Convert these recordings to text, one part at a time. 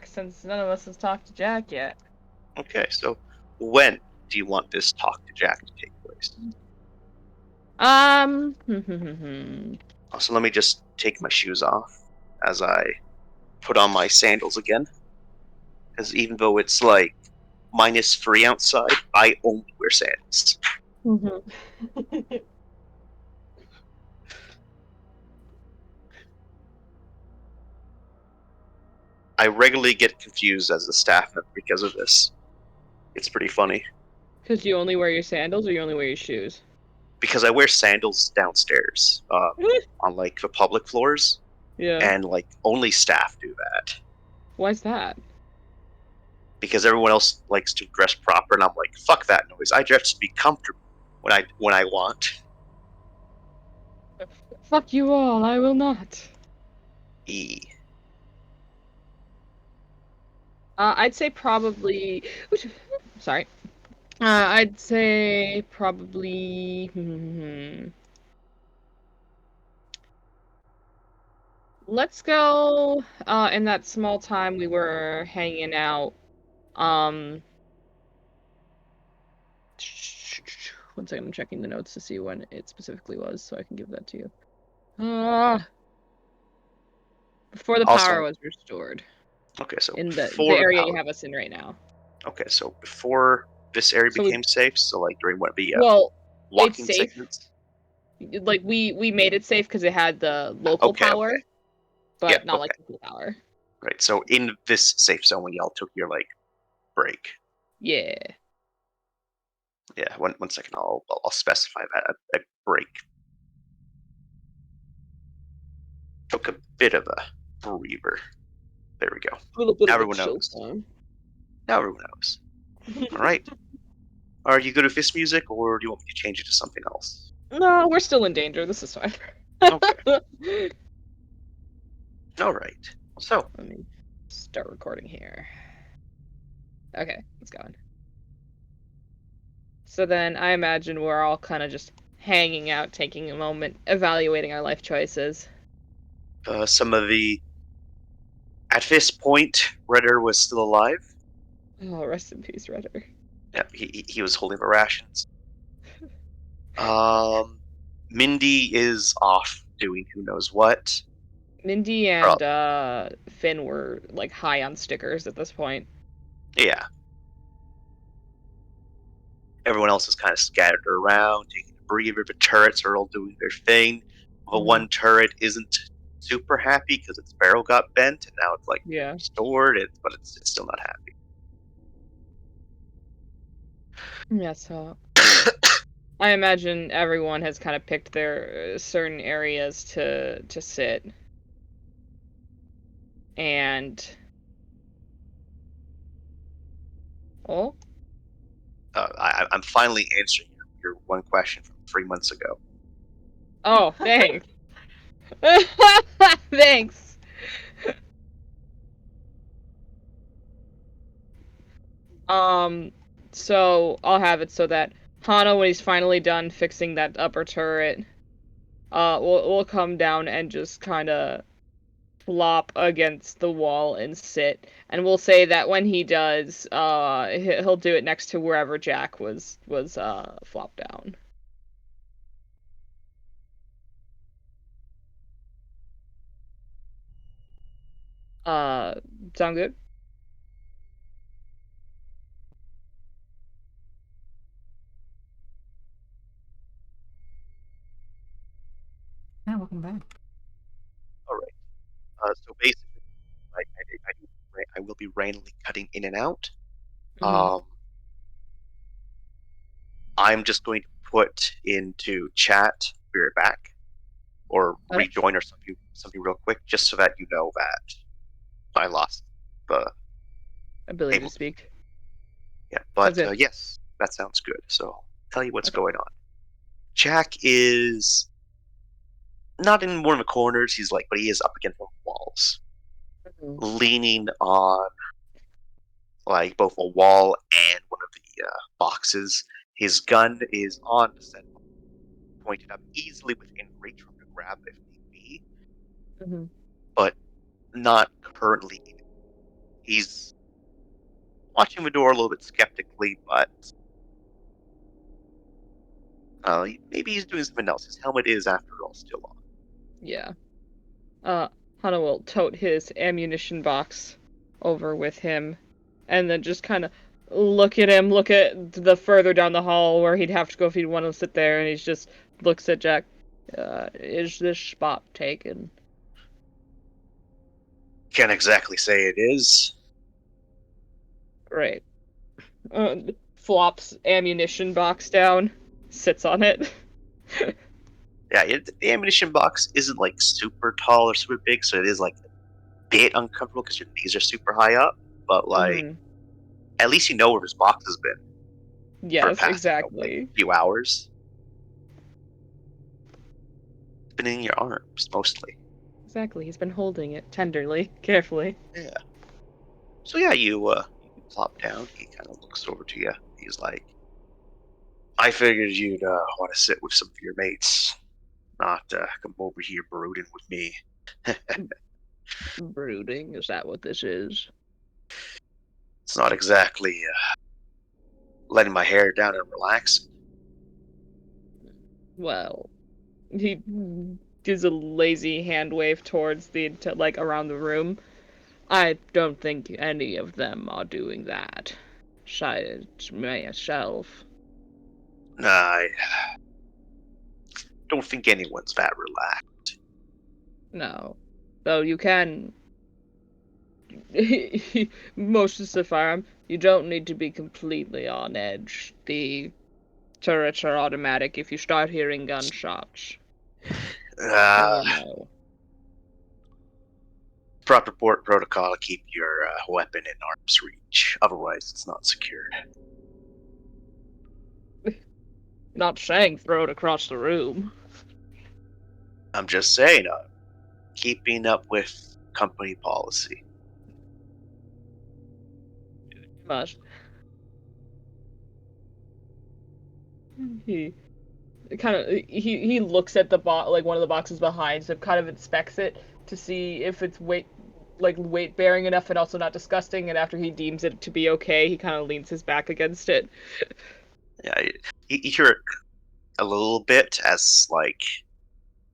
since none of us has talked to Jack yet. Okay, so when do you want this talk to Jack to take place? Hmm. Also, let me just take my shoes off as I put on my sandals again. Because even though it's like -3 outside, I only wear sandals. I regularly get confused as a staff member because of this. It's pretty funny. Because you only wear your sandals or you only wear your shoes? Because I wear sandals downstairs on like the public floors, Yeah. and like only staff do that. Why's that? Because everyone else likes to dress proper, and I'm like, fuck that noise. I just be comfortable when I want. Fuck you all, I will not. E. I'd say probably. Sorry. I'd say probably. Let's go. In that small time we were hanging out. Um. One second, I'm checking the notes to see when it specifically was, so I can give that to you. Before the power Also, was restored okay, so in the before the area you power. have us in right now. Okay, so before this area So we, became safe, so like during what the well, it's walking safe. segments. Like we made it safe because it had the local Okay, power, okay, yeah, but not like okay, the cool power. right. So in this safe zone, when y'all took your like break, Yeah. yeah. One second, I'll specify that a break. Took a bit of a breather. There we go. A little bit Now of a everyone chill knows. time. Now everyone knows. All right. Are you good with this music, or do you want me to change it to something else? No, we're still in danger. This is fine. Okay. All right. So, Let me start recording here. Okay, it's going. So then I imagine we're all kind of just hanging out, taking a moment, evaluating our life choices. some of the. At this point, Redder was still alive. Oh, rest in peace, Redder. Yeah, he was holding the rations. Mindy is off doing who knows what. Mindy and Finn were like high on stickers at this point. Yeah. Everyone else is kind of scattered around, taking a breather. The turrets are all doing their thing. The one turret isn't super happy because its barrel got bent, and now it's like restored, but it's still not happy. Yeah, so I imagine everyone has kind of picked their certain areas to sit. And oh, I'm finally answering your one question from 3 months ago. oh, thanks. Thanks. So I'll have it so that Hana, when he's finally done fixing that upper turret, will come down and just kind of flop against the wall and sit. And we'll say that when he does, he'll do it next to wherever Jack was flopped down. Sound good? Yeah, welcome back. All right. So basically, I will be randomly cutting in and out. I'm just going to put into chat, be right back, or rejoin or something real quick, just so that you know that I lost the Ability to speak. Yeah, but yes, that sounds good. So I'll tell you what's going on. Jack is not in one of the corners. But he is up against the walls, leaning on like both a wall and one of the boxes. His gun is on the set, pointed up easily within reach from the grab if need be, but not currently in it. He's watching the door a little bit skeptically, but maybe he's doing something else. His helmet is, after all, still on. Yeah. Hana will tote his ammunition box over with him, and then just kind of look at the further down the hall where he'd have to go if he'd want to sit there, and he just looks at Jack. Is this spot taken? Can't exactly say it is. Right. Flops ammunition box down, sits on it. Yeah, the ammunition box isn't like super tall or super big, so it is like a bit uncomfortable because your knees are super high up. But like, at least you know where his box has been. For the Yes, past, exactly. Few hours. It's been in your arms mostly. Exactly. He's been holding it tenderly, carefully. Yeah. So yeah, you plop down. He kind of looks over to you. He's like, "I figured you'd want to sit with some of your mates, not come over here brooding with me." Brooding, is that what this is? It's not exactly letting my hair down and relaxing. Well, he gives a lazy hand wave towards around the room. I don't think any of them are doing that. Besides myself. I don't think anyone's that relaxed. No. Though you can... Most of the firearm, you don't need to be completely on edge. The turrets are automatic if you start hearing gunshots. No. Proper port protocol to keep your weapon in arm's reach. Otherwise, it's not secured. Not saying throw it across the room. I'm just saying, keeping up with company policy. Must. He looks at the one of the boxes behind, so kind of inspects it to see if it's weight bearing enough and also not disgusting. And after he deems it to be okay, he kind of leans his back against it. Yeah, you hear it a little bit as like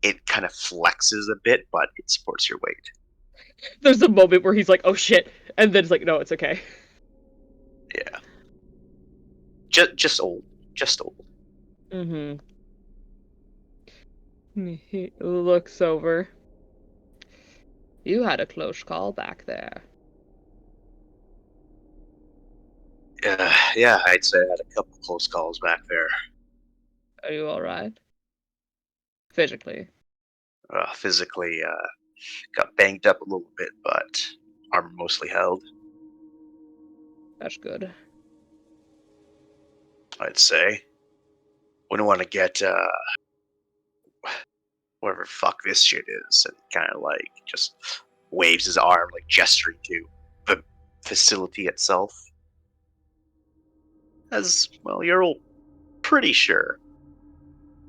it kind of flexes a bit, but it supports your weight. There's a moment where he's like, "Oh shit," and then it's like, "No, it's okay." Yeah. Just old. Mm-hmm. He looks over. You had a close call back there. Yeah, I'd say I had a couple close calls back there. Are you alright? Physically? Physically, got banged up a little bit, but armor mostly held. That's good. I'd say. Wouldn't want to get whatever fuck this shit is, and kind of like just waves his arm, like gesturing to the facility itself. As well, you're all pretty sure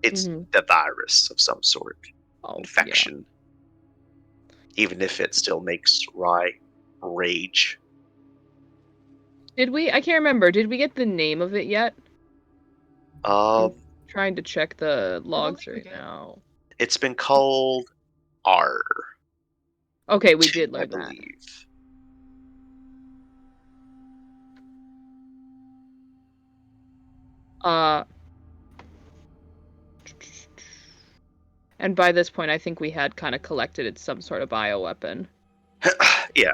it's the virus of some sort, infection. Yeah. Even if it still makes Rye rage. Did we? I can't remember. Did we get the name of it yet? I'm trying to check the logs right now. It's been called R. Okay, we did learn that. And by this point, I think we had kind of collected it's some sort of bioweapon. Yeah.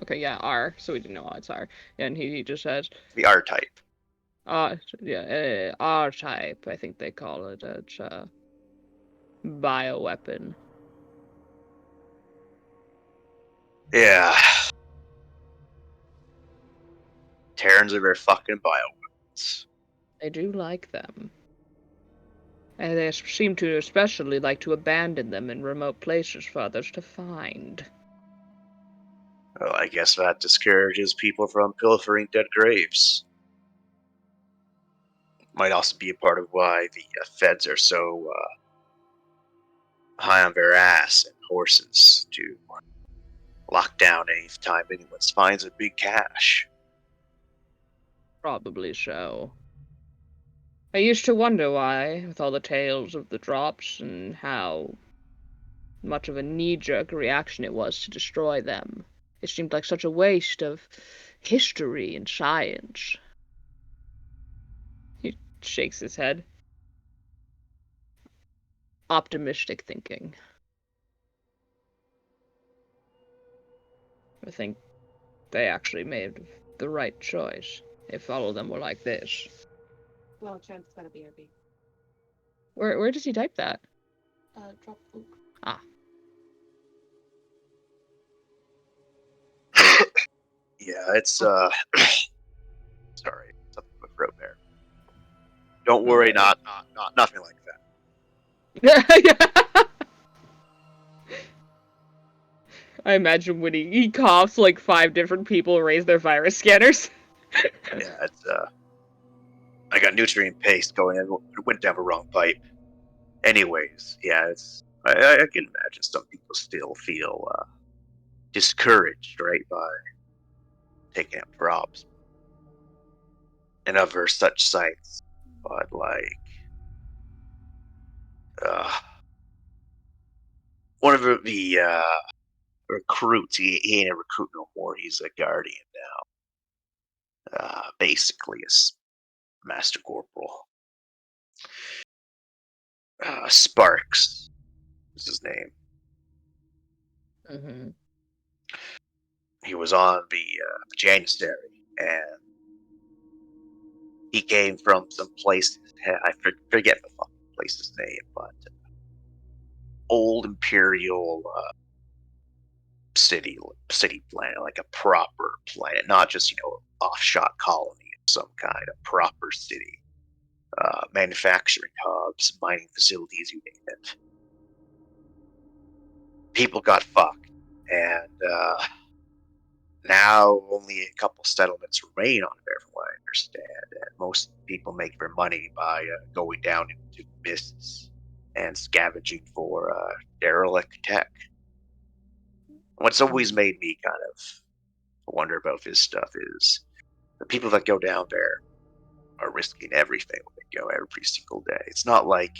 Okay, yeah, R. So we didn't know it's R. And he just says the R type. Yeah, R type. I think they call it. It's a bioweapon. Yeah. Terrans are very fucking bioweapons. They do like them. And they seem to especially like to abandon them in remote places for others to find. Well, I guess that discourages people from pilfering dead graves. Might also be a part of why the feds are so high on their ass and horses, too. locked down any time anyone finds a big cache. Probably so. I used to wonder why, with all the tales of the drops and how much of a knee-jerk reaction it was to destroy them. It seemed like such a waste of history and science. He shakes his head. Optimistic thinking. I think they actually made the right choice if all of them were like this. Well, Chad's gotta be RB. Where does he type that? Drop Luke. Ah. Yeah, it's sorry, something with throat there. Don't worry, not nothing like that. I imagine when he coughs, like 5 different people raise their virus scanners. Yeah, it's I got nutrient paste going in. It went down the wrong pipe. Anyways, yeah, it's I can imagine some people still feel discouraged, right, by taking up props and other such sites. But like, one of the recruits, he ain't a recruit no more. He's a guardian now. Basically, a master corporal. Sparks is his name. Mm-hmm. He was on the Janissary, and he came from some place. I forget the fucking place's name, but old imperial city planet, like a proper planet, not just offshot colony of some kind, a proper city, manufacturing hubs, mining facilities, you name it. People got fucked, and now only a couple settlements remain on there, from what I understand, and most people make their money by going down into mists and scavenging for derelict tech. What's always made me kind of wonder about this stuff is the people that go down there are risking everything when they go every single day. It's not like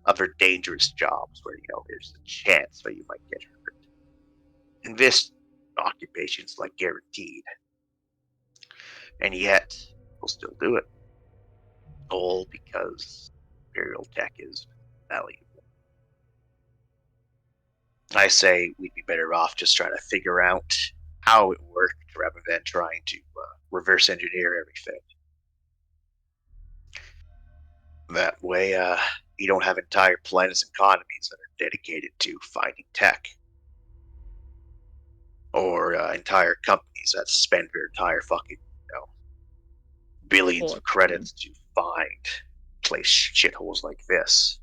other dangerous jobs where there's a chance that you might get hurt. In this, occupation's like guaranteed, and yet we'll still do it, all because imperial tech is valuable. I say we'd be better off just trying to figure out how it worked rather than trying to reverse engineer everything. That way, you don't have entire planets and economies that are dedicated to finding tech, or entire companies that spend their entire fucking billions of credits to find place shitholes like this.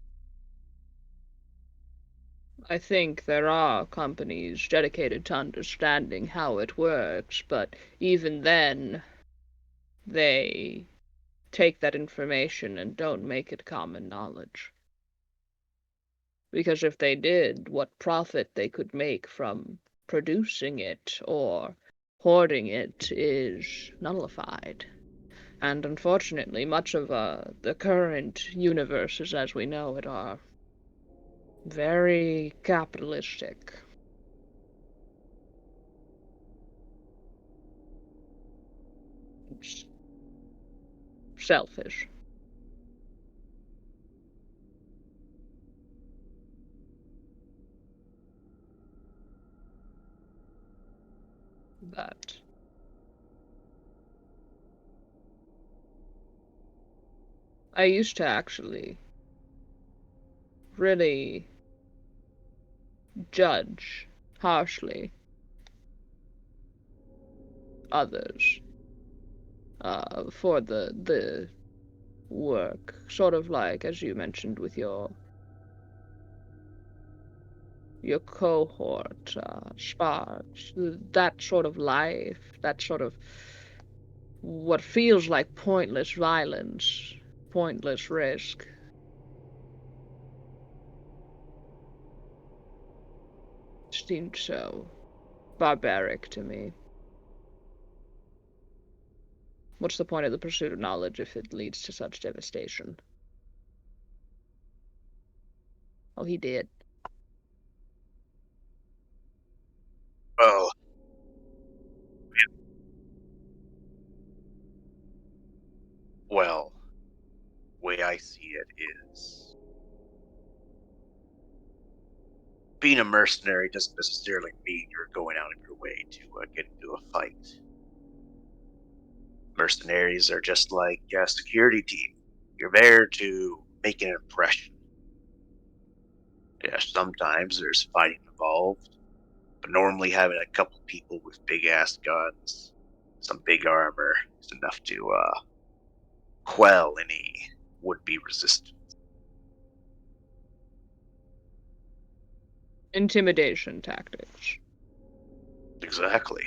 I think there are companies dedicated to understanding how it works, but even then, they take that information and don't make it common knowledge. Because if they did, what profit they could make from producing it or hoarding it is nullified. And unfortunately, much of the current universes as we know it are very capitalistic. Selfish. But I used to actually really judge harshly others for the work, sort of like as you mentioned with your cohort, Sparks, that sort of life, that sort of what feels like pointless violence, pointless risk. Seemed so barbaric to me. What's the point of the pursuit of knowledge if it leads to such devastation? Oh, he did. Well, well, way I see it is being a mercenary doesn't necessarily mean you're going out of your way to get into a fight. Mercenaries are just like a security team. You're there to make an impression. Yeah, sometimes there's fighting involved, but normally having a couple people with big ass guns, some big armor, is enough to quell any would-be resistance. Intimidation tactics. Exactly.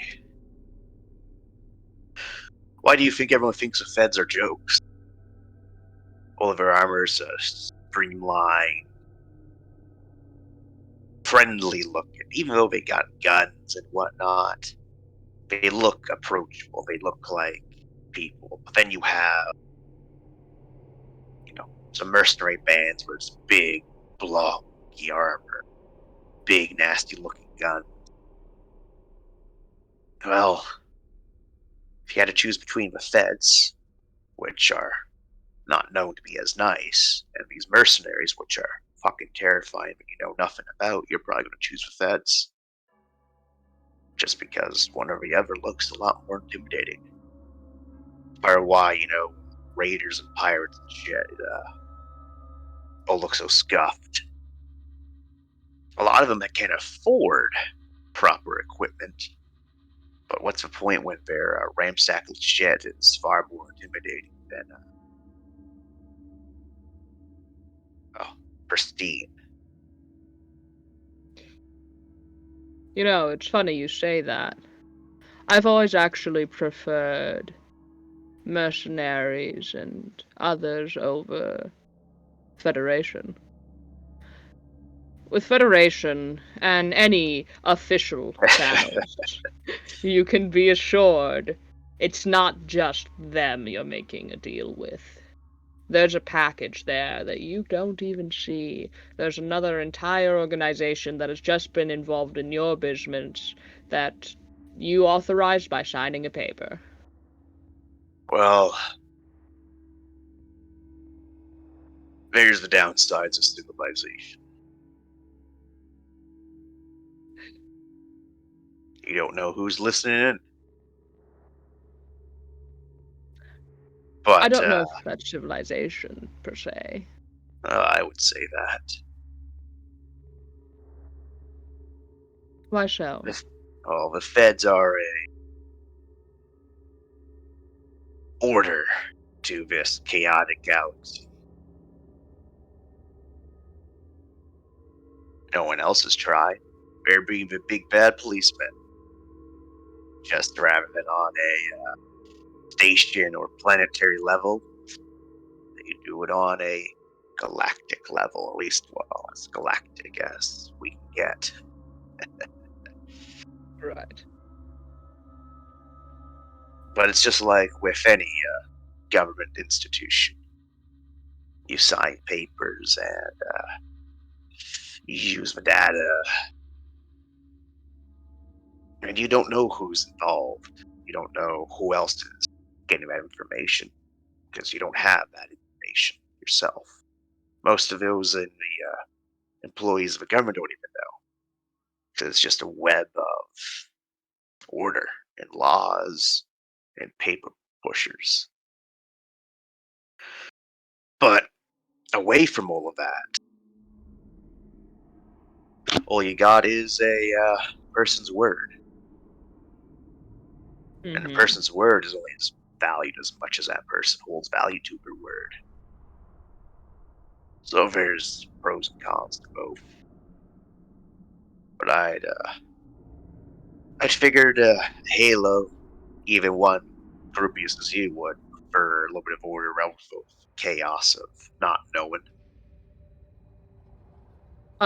Why do you think everyone thinks the feds are jokes? All of their armor's streamlined, friendly looking, even though they got guns and whatnot. They look approachable. They look like people. But then you have, some mercenary bands where it's big, blocky armor, big, nasty looking guns. Well, if you had to choose between the feds, which are not known to be as nice, and these mercenaries, which are fucking terrifying that you know nothing about, you're probably going to choose the feds. Just because one or the other looks a lot more intimidating. Or why, raiders and pirates and shit, all look so scuffed. A lot of them that can't afford proper equipment. But what's the point when their ramshackle shit is far more intimidating than pristine? It's funny you say that. I've always actually preferred mercenaries and others over Federation. With Federation and any official channels, you can be assured it's not just them you're making a deal with. There's a package there that you don't even see. There's another entire organization that has just been involved in your business that you authorized by signing a paper. Well, there's the downsides of civilization. You don't know who's listening. But I don't know if that's civilization, per se. I would say that. Why so? The feds are a order to this chaotic galaxy. No one else has tried. They're being the big bad policemen. Just rather than on a station or planetary level, they do it on a galactic level, at least, well, as galactic as we can get. Right. But it's just like with any government institution. You sign papers and you use the data, and you don't know who's involved. You don't know who else is getting that information because you don't have that information yourself. Most of those in the employees of the government don't even know because it's just a web of order and laws and paper pushers. But away from all of that, all you got is a person's word. And a person's word is only as valued as much as that person holds value to their word. So there's pros and cons to both. But I'd figured Halo, even one groupiest as you would, prefer a little bit of order rather than chaos of not knowing.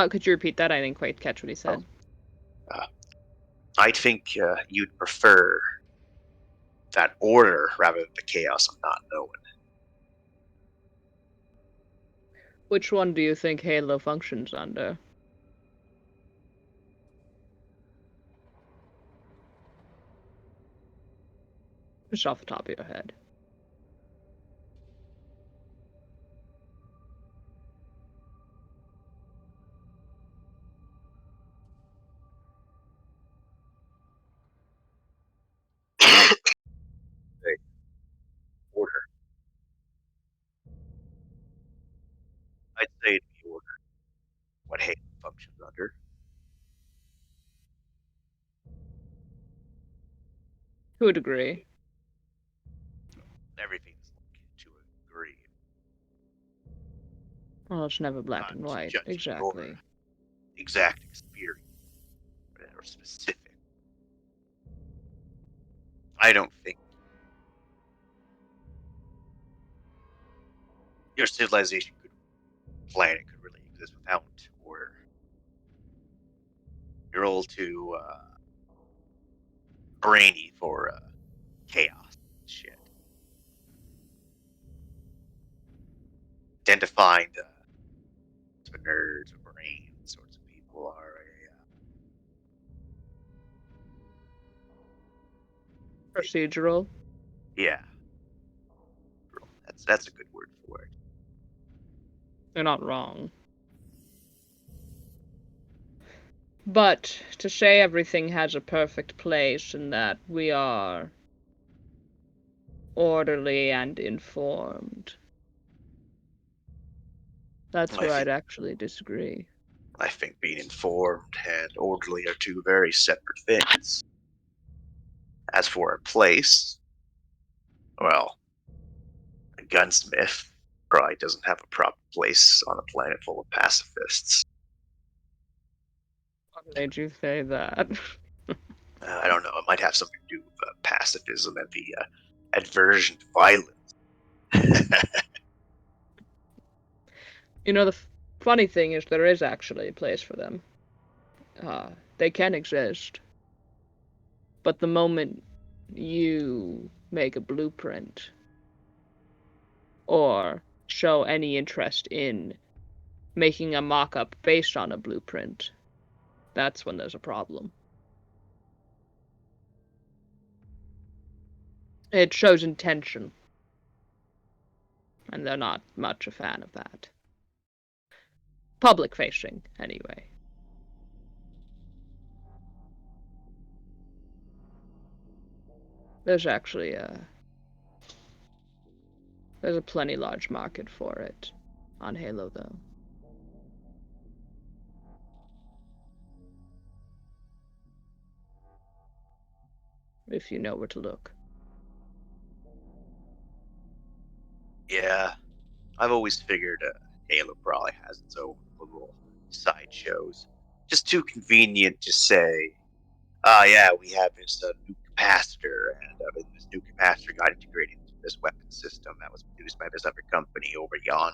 Could you repeat that? I didn't quite catch what he said. I think you'd prefer that order rather than the chaos of not knowing. Which one do you think Halo functions under? Just off the top of your head. Order. I'd say it'd be order. What Halo functions under. To a degree. Everything's to a degree. Well, it's never black Not and white. just Exactly. your exact experience or specific. I don't think your civilization planet could really exist without order. You're all too brainy for chaos and shit. Tend to find nerds or brain sorts of people are Procedural. yeah. That's a good word for it. You're not wrong. But to say everything has a perfect place and that we are orderly and informed, that's where I'd actually disagree. I think being informed and orderly are two very separate things. As for a place, well, a gunsmith probably doesn't have a proper place on a planet full of pacifists. What made you say that? I don't know. It might have something to do with pacifism and the aversion to violence. You know, the funny thing is there is actually a place for them. They can exist. But the moment you make a blueprint or show any interest in making a mock-up based on a blueprint, that's when there's a problem. It shows intention. And they're not much a fan of that. Public facing, anyway. There's actually there's a plenty large market for it on Halo, though. If you know where to look. Yeah, I've always figured Halo probably has its own little sideshows. Just too convenient to say, yeah, we have this new capacitor, and this new capacitor got integrated into this weapon system that was produced by this other company over yonder.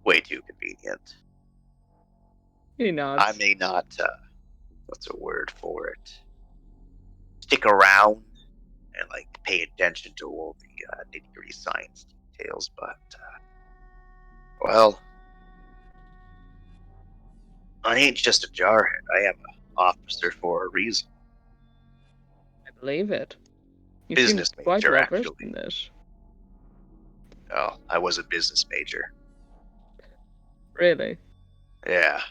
Way too convenient. He nods. I may not, what's a word for it? Stick around and like pay attention to all the nitty-gritty science details, but well, I ain't just a jarhead. I am an officer for a reason. I believe it. You Business seem quite major, well versed actually. in this. Oh, I was a business major. Really? Yeah.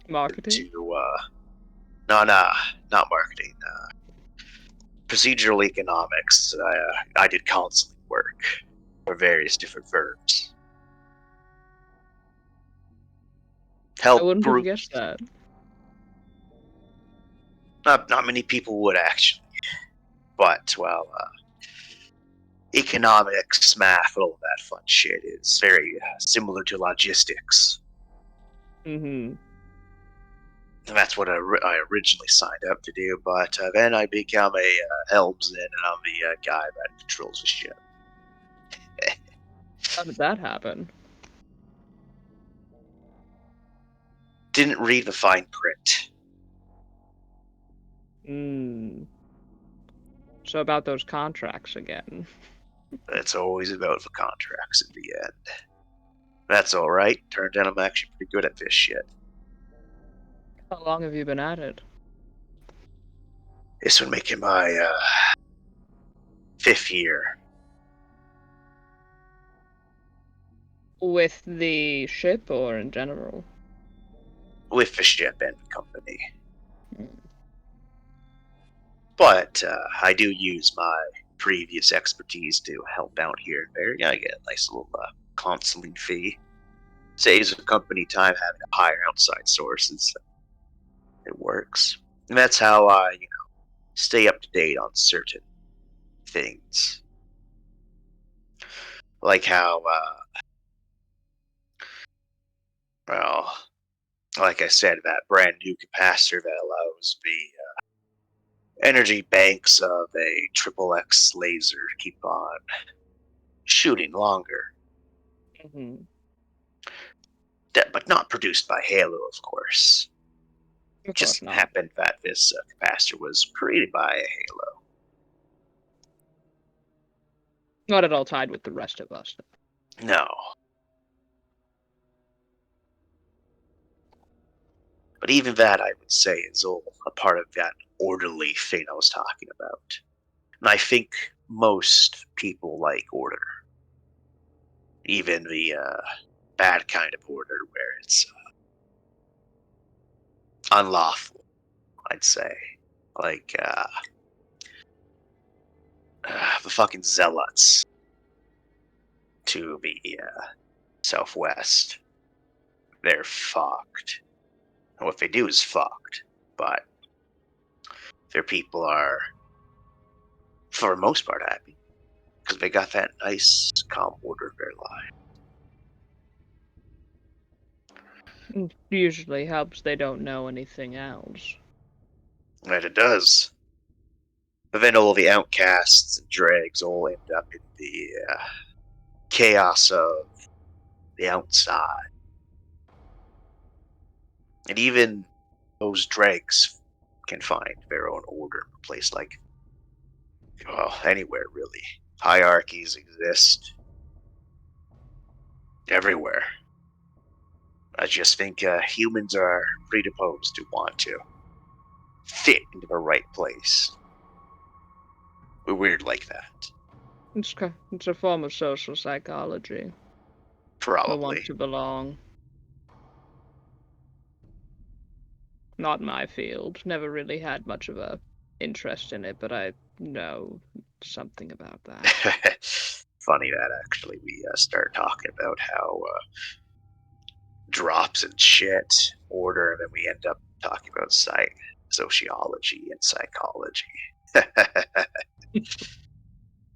Marketing? No, not marketing. Procedural economics. I did counseling work for various different firms. Help I wouldn't have groups. guessed that. Not many people would actually, but well, economics, math, all of that fun shit is very similar to logistics. Mm-hmm. And that's what I originally signed up to do, but then I become a helmsman, and I'm the guy that controls the ship. How did that happen? Didn't read the fine print. So about those contracts again. It's always about the contracts in the end. That's alright. Turned out I'm actually pretty good at this shit. How long have you been at it? This would make it my 5th year. With the ship or in general? With the ship and the company. But I do use my previous expertise to help out here and there. I get a nice little consulting fee. Saves the company time having to hire outside sources. It works. And that's how I, stay up to date on certain things. Like how, well, like I said, that brand new capacitor that allows the energy banks of a triple X laser keep on shooting longer. Mm-hmm. But not produced by Halo, of course. It just happened that this capacitor was created by Halo. Not at all tied with the rest of us. No. But even that, I would say, is all a part of that orderly thing I was talking about. And I think most people like order. Even the bad kind of order where it's unlawful, I'd say. Like the fucking zealots to the southwest. They're fucked. And what they do is fucked. But their people are, for the most part, happy. Because they got that nice, calm order in their life. It usually helps they don't know anything else. Right, it does. But then all the outcasts and dregs all end up in the chaos of the outside. And even those dregs can find their own order in a place like, well, anywhere really. Hierarchies exist everywhere. I just think humans are predisposed to want to fit into the right place. We're weird like that. It's a form of social psychology. Probably. We want to belong. Not my field. Never really had much of a interest in it, but I know something about that. Funny that actually we start talking about how drops and shit, order, and then we end up talking about sociology and psychology.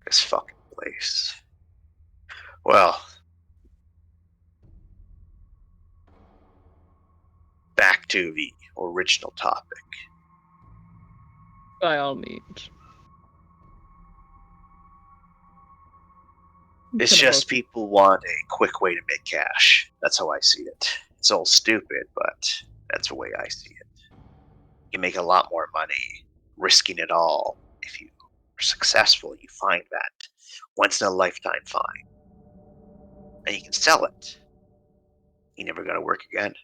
This fucking place. Well, back to the original topic. By all means. It's just people want a quick way to make cash. That's how I see it. It's all stupid, but that's the way I see it. You make a lot more money risking it all if you are successful. You find that once in a lifetime find. And you can sell it. You never got to work again.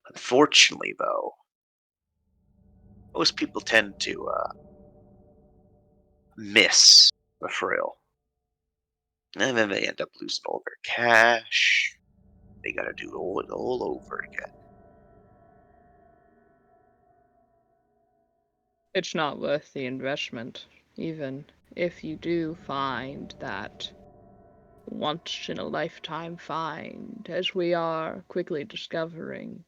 Unfortunately, though, most people tend to miss the thrill. And then they end up losing all their cash. They got to do it all over again. It's not worth the investment, even if you do find that once in a lifetime find, as we are quickly discovering.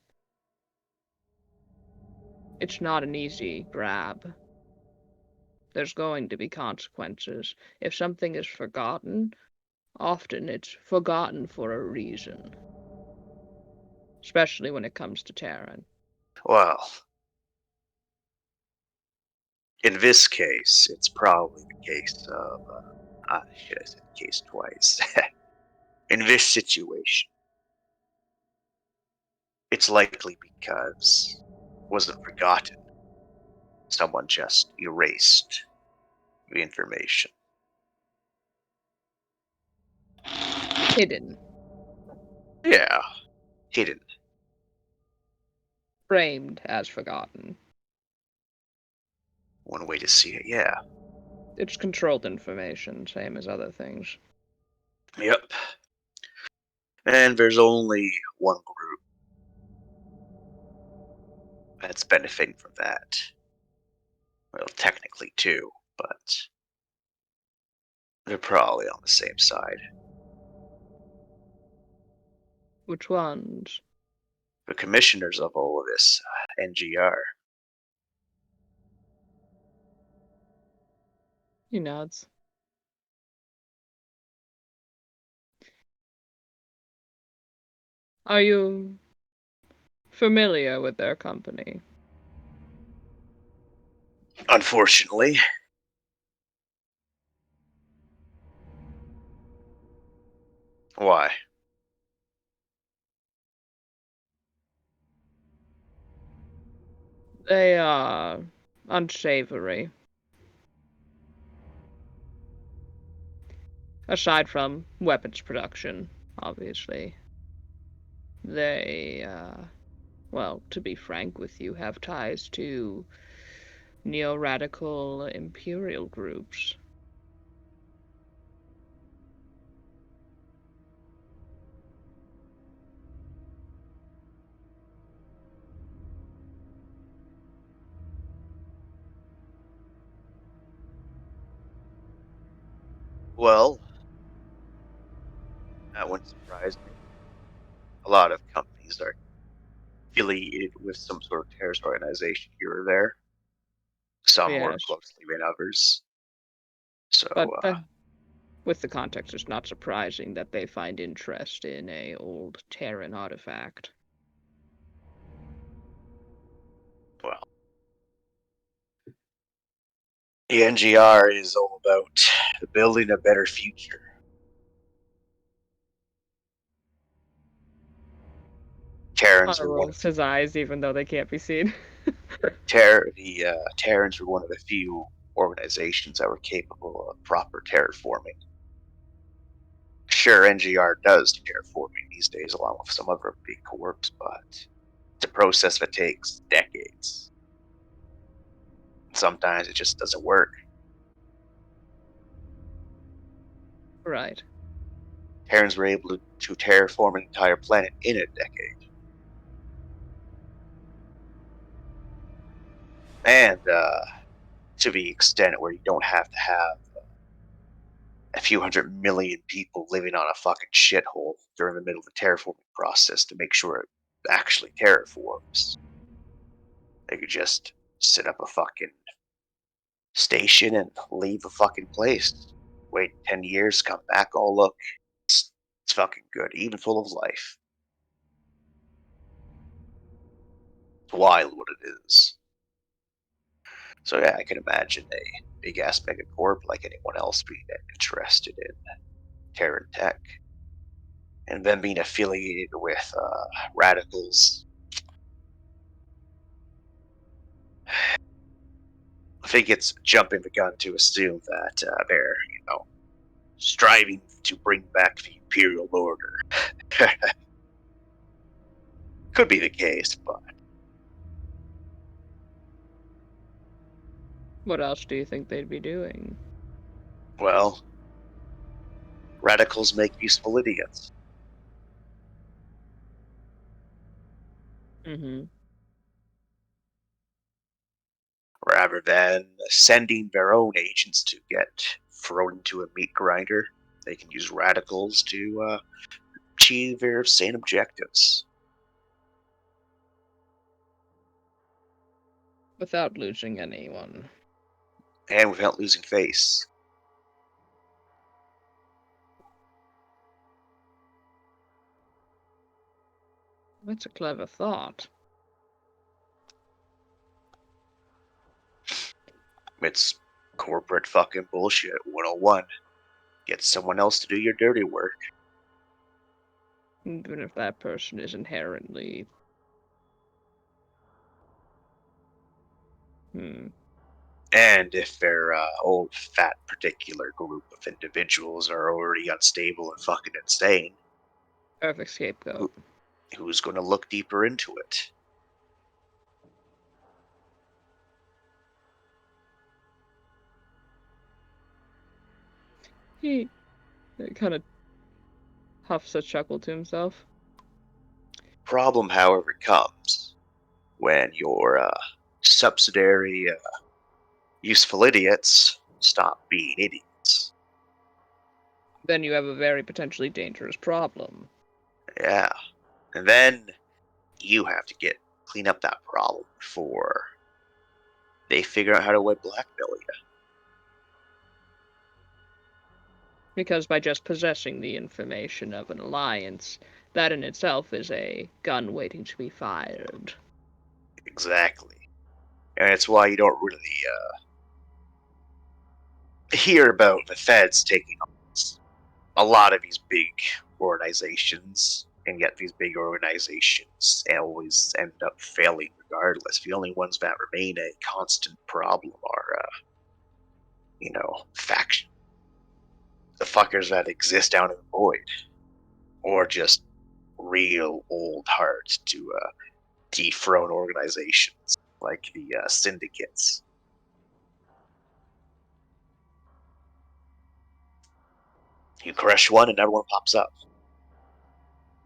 It's not an easy grab. There's going to be consequences. If something is forgotten, often it's forgotten for a reason. Especially when it comes to Terran. Well, in this case, it's probably the case of, should I say the case twice? In this situation, It's likely because it wasn't forgotten. Someone just erased the information. Hidden. Yeah, hidden. Framed as forgotten. One way to see it, yeah. It's controlled information, same as other things. Yep. And there's only one group that's benefiting from that. Well, technically two, but they're probably on the same side. Which ones? The commissioners of all of this, NGR. He nods. Are you familiar with their company? Unfortunately. Why? They are unsavory. Aside from weapons production, obviously. They, well, to be frank with you, have ties to neo-radical imperial groups. Well, that wouldn't surprise me. A lot of companies are affiliated with some sort of terrorist organization here or there. Some more Yes, closely than others. So, but with the context, it's not surprising that they find interest in a old Terran artifact. well, the NGR is all about building a better future. Terrans Hunter were one of rolls his eyes, even though they can't be seen. Terrans were one of the few organizations that were capable of proper terraforming. Sure, NGR does terraforming these days, along with some other big corps, but it's a process that takes decades. Sometimes it just doesn't work. Right. Terrans were able to terraform an entire planet in a decade. And to the extent where you don't have to have a few 100 million people living on a fucking shithole during the middle of the terraforming process to make sure it actually terraforms. They could just set up a fucking station and leave the fucking place. Wait 10 years, come back, oh look, it's fucking good, even full of life. It's wild what it is. So yeah, I can imagine a big ass megacorp like anyone else being interested in Terran tech. And them being affiliated with radicals. I think it's jumping the gun to assume that they're, striving to bring back the Imperial Order. Could be the case, but What else do you think they'd be doing? well, radicals make useful idiots. Mm-hmm. Rather than sending their own agents to get thrown into a meat grinder, they can use radicals to achieve their sane objectives. Without losing anyone. And without losing face. That's a clever thought. It's corporate fucking bullshit 101. Get someone else to do your dirty work. Even if that person is inherently And if their old fat particular group of individuals are already unstable and fucking insane, Perfect scapegoat. who's going to look deeper into it? He kind of huffs a chuckle to himself. Problem, however, comes when your subsidiary useful idiots stop being idiots. Then you have a very potentially dangerous problem. Yeah. And then you have to clean up that problem before they figure out how to blackmail you. Because by just possessing the information of an alliance, that in itself is a gun waiting to be fired. Exactly. And it's why you don't really hear about the feds taking on a lot of these big organizations, and yet these big organizations always end up failing regardless. The only ones that remain a constant problem are, faction. The fuckers that exist out in the void. Or just real old hearts to dethrone organizations like the syndicates. You crush one and everyone pops up.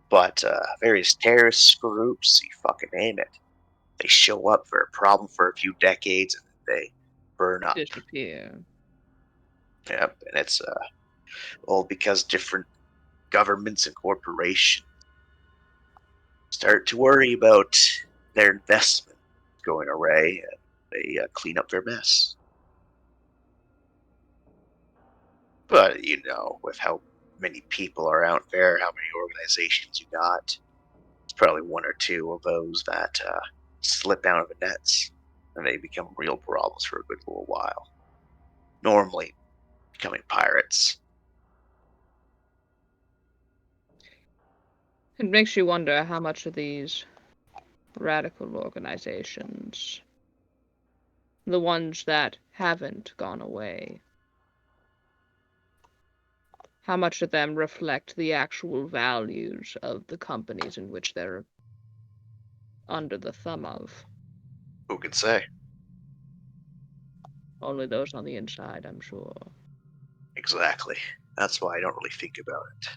But various terrorist groups, you fucking name it, they show up for a problem for a few decades and they burn up. Disappear. Yep, and it's all because different governments and corporations start to worry about their investment going awry, and they clean up their mess. But, with how many people are out there, how many organizations you got, it's probably one or two of those that slip out of the nets, and they become real problems for a good little while. Normally, becoming pirates. It makes you wonder how much of these radical organizations, the ones that haven't gone away, how much of them reflect the actual values of the companies in which they're under the thumb of. Who can say? Only those on the inside, I'm sure. Exactly. That's why I don't really think about it.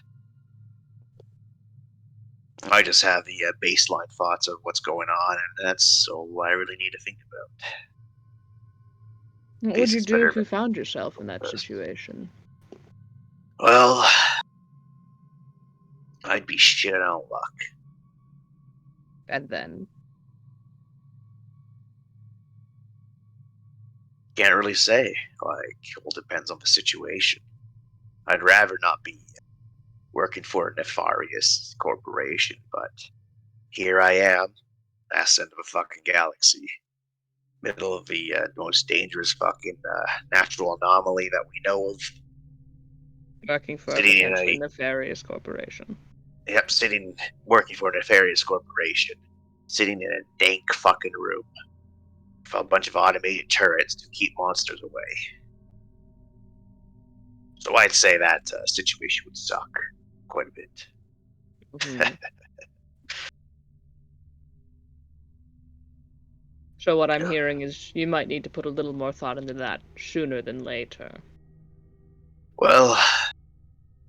I just have the baseline thoughts of what's going on, and that's all I really need to think about. What would you do if you found yourself in that situation? Well, I'd be shit out of luck. And then? Can't really say. It all depends on the situation. I'd rather not be working for a nefarious corporation, but here I am, ass end of a fucking galaxy, middle of the most dangerous fucking natural anomaly that we know of. Working for a potentially nefarious corporation. Yep, working for a nefarious corporation, sitting in a dank fucking room with a bunch of automated turrets to keep monsters away. So I'd say that situation would suck quite a bit. Mm-hmm. So what I'm hearing is you might need to put a little more thought into that sooner than later. Well,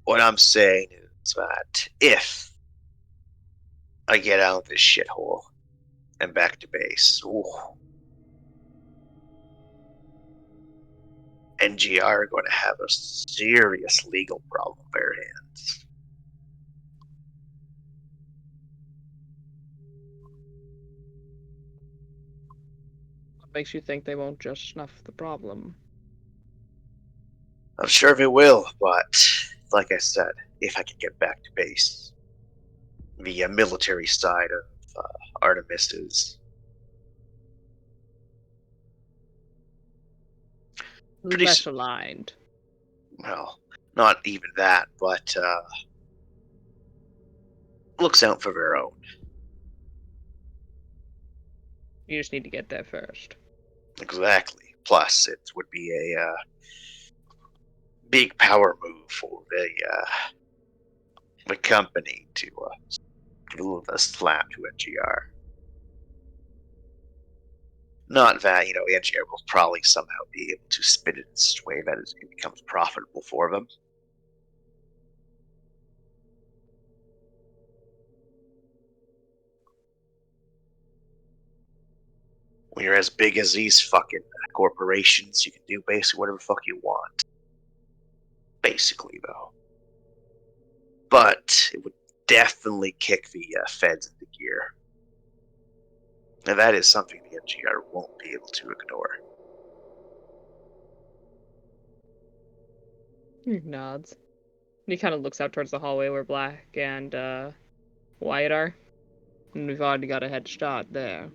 what I'm saying is that if I get out of this shithole and back to base, NGR are going to have a serious legal problem on their hands. What makes you think they won't just snuff the problem? I'm sure they will, but like I said, if I can get back to base, the military side of Artemis is less aligned. Well, not even that, but looks out for their own. You just need to get there first. Exactly. Plus, it would be a big power move for the company to give a little bit of slap to NGR. Not that, NGR will probably somehow be able to spin it in such a way that it becomes profitable for them. When you're as big as these fucking corporations, you can do basically whatever the fuck you want. Basically, though. But it would definitely kick the feds into gear. And that is something the NGR won't be able to ignore. He nods. He kind of looks out towards the hallway where Black and Wyatt are. And we've already got a head start there.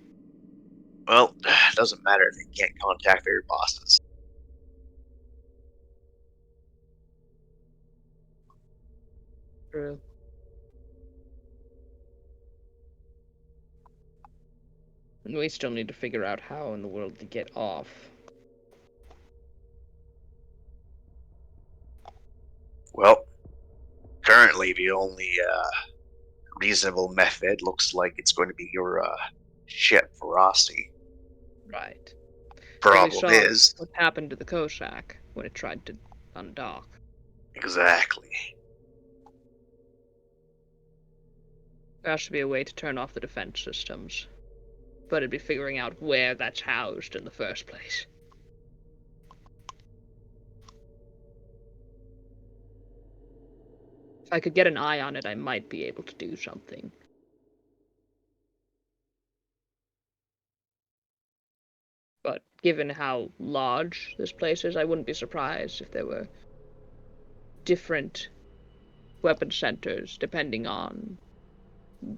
Well, it doesn't matter if they can't contact their bosses. True. And we still need to figure out how in the world to get off. Well, currently the only reasonable method looks like it's going to be your ship, Veracity. Right. Problem is... what happened to the Koshak when it tried to undock. Exactly. There should be a way to turn off the defense systems. But it'd be figuring out where that's housed in the first place. If I could get an eye on it, I might be able to do something. But given how large this place is, I wouldn't be surprised if there were different weapon centers depending on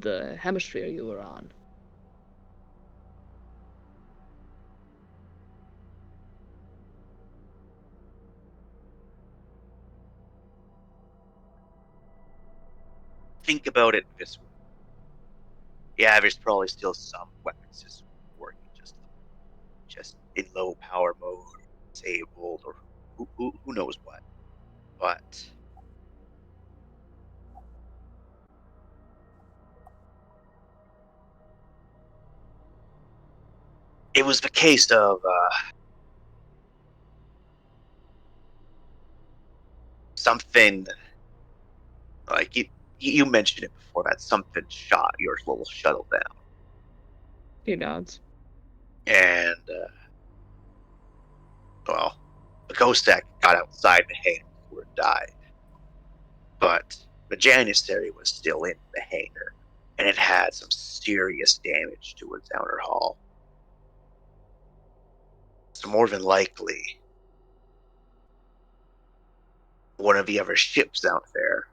the hemisphere you were on. Think about it this way. Yeah, there's probably still some weapon system working just in low power mode, disabled, or who knows what. But it was the case of something like you mentioned it before, that something shot your little shuttle down. He nods. And well, the Kostak got outside the hangar before it died. But the Janissary was still in the hangar, and it had some serious damage to its outer hull. So more than likely, one of the other ships out there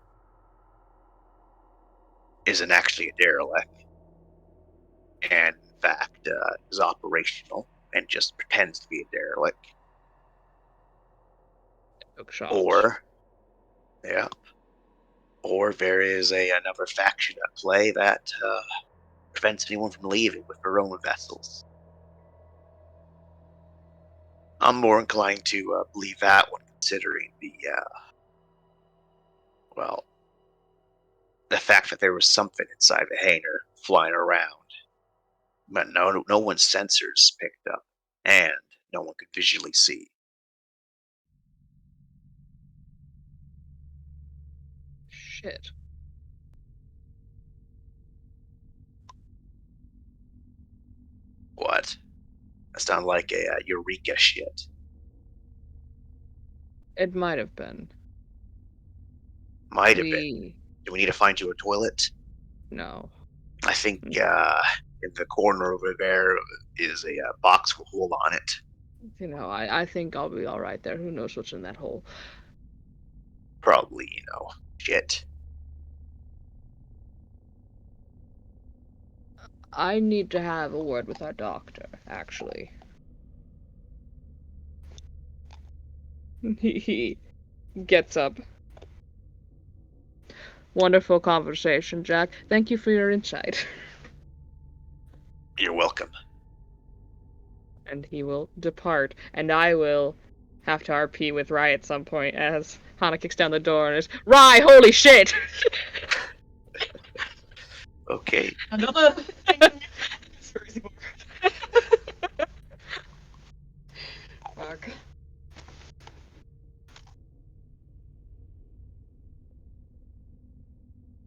isn't actually a derelict, and in fact is operational and just pretends to be a derelict. Or there is another faction at play that prevents anyone from leaving with their own vessels. I'm more inclined to believe that one, considering the fact that there was something inside the hangar flying around, but no one's sensors picked up, and no one could visually see. Shit. What? That sounds like a Eureka shit. It might have been. Might have been. Do we need to find you a toilet? No. I think in the corner over there is a box with a hole on it. I think I'll be alright there. Who knows what's in that hole? Probably, shit. I need to have a word with our doctor, actually. He gets up. Wonderful conversation, Jack. Thank you for your insight. You're welcome. and he will depart, and I will have to RP with Rai at some point as Hana kicks down the door and is, Rai, holy shit! Okay. Another thing